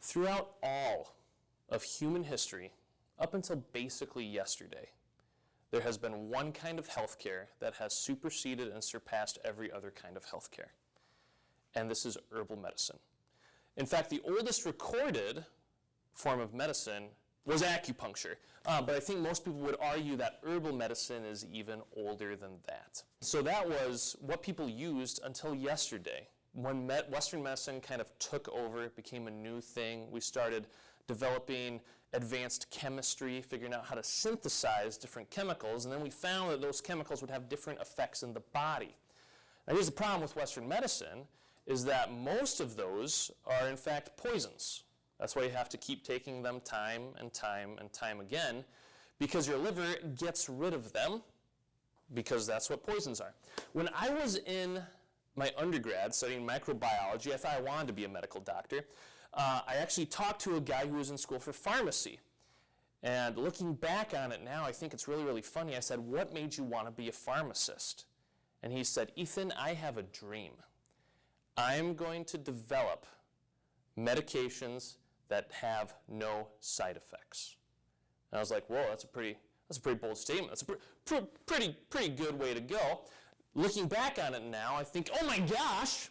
Throughout all of human history, up until basically yesterday, there has been one kind of healthcare that has superseded and surpassed every other kind of healthcare. And this is herbal medicine. In fact, the oldest recorded form of medicine was acupuncture. But I think most people would argue that herbal medicine is even older than that. So that was what people used until yesterday. When Western medicine kind of took over, it became a new thing. We started developing advanced chemistry, figuring out how to synthesize different chemicals, and then we found that those chemicals would have different effects in the body. Now here's the problem with Western medicine, is that most of those are in fact poisons. That's why you have to keep taking them time and time and time again, because your liver gets rid of them, because that's what poisons are. When I was in my undergrad studying microbiology, I thought I wanted to be a medical doctor. I actually talked to a guy who was in school for pharmacy. And looking back on it now, I think it's really, really funny. I said, "What made you want to be a pharmacist?" And he said, "Ethan, I have a dream. I'm going to develop medications that have no side effects." And I was like, "Whoa, that's a pretty bold statement. That's a pretty good way to go." Looking back on it now, I think, oh my gosh,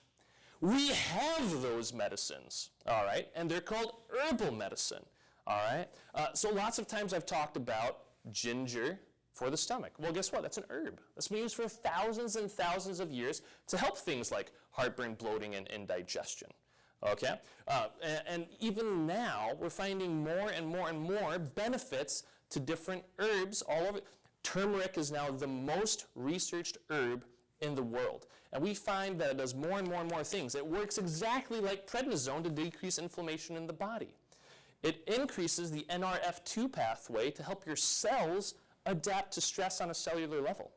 we have those medicines, all right? And they're called herbal medicine, all right? So lots of times I've talked about ginger for the stomach. Well, guess what? That's an herb. That's been used for thousands and thousands of years to help things like heartburn, bloating, and indigestion. Okay? And even now, we're finding more and more and more benefits to different herbs all over. Turmeric is now the most researched herb in the world. And we find that it does more and more and more things. It works exactly like prednisone to decrease inflammation in the body. It increases the NRF2 pathway to help your cells adapt to stress on a cellular level.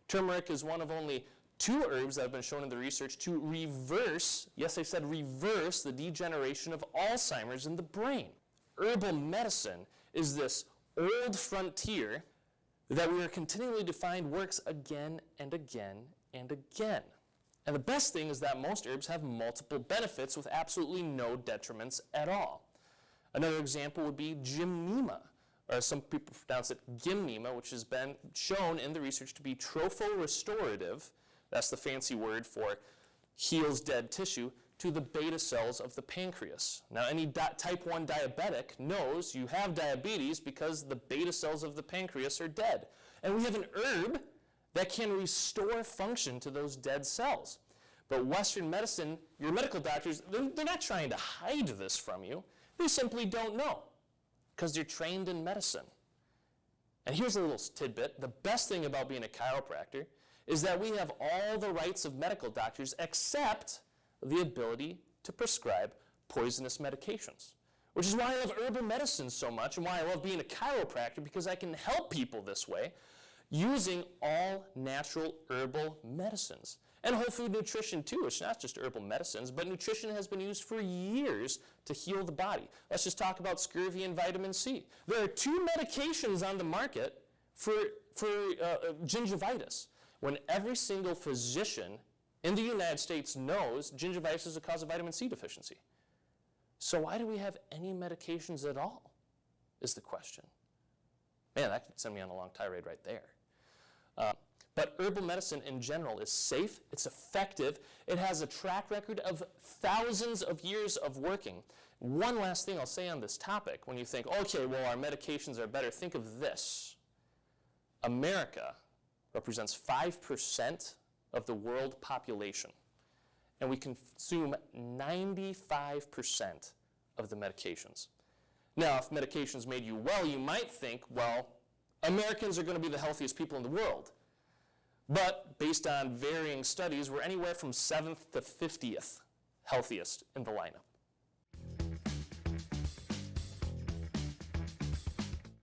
Turmeric is one of only 2 herbs that have been shown in the research to reverse, yes, I said reverse, the degeneration of Alzheimer's in the brain. Herbal medicine is this old frontier that we are continually to find works again and again and again. And the best thing is that most herbs have multiple benefits with absolutely no detriments at all. Another example would be gymnema, or some people pronounce it gymnema, which has been shown in the research to be tropho-restorative, that's the fancy word for heals dead tissue, to the beta cells of the pancreas. Now, any type 1 diabetic knows you have diabetes because the beta cells of the pancreas are dead. And we have an herb that can restore function to those dead cells. But Western medicine, your medical doctors, they're not trying to hide this from you. They simply don't know because they're trained in medicine. And here's a little tidbit. The best thing about being a chiropractor is that we have all the rights of medical doctors except the ability to prescribe poisonous medications, which is why I love herbal medicine so much and why I love being a chiropractor, because I can help people this way using all natural herbal medicines. And whole food nutrition too. It's not just herbal medicines, but nutrition has been used for years to heal the body. Let's just talk about scurvy and vitamin C. There are 2 medications on the market for gingivitis, when every single physician in the United States knows gingivitis is a cause of vitamin C deficiency. So why do we have any medications at all, is the question. Man, that could send me on a long tirade right there. But herbal medicine in general is safe, it's effective, it has a track record of thousands of years of working. One last thing I'll say on this topic, when you think, okay, well, our medications are better, think of this. America represents 5% of the world population, and we consume 95% of the medications. Now, if medications made you well, you might think, well, Americans are going to be the healthiest people in the world. But based on varying studies, we're anywhere from 7th to 50th healthiest in the lineup.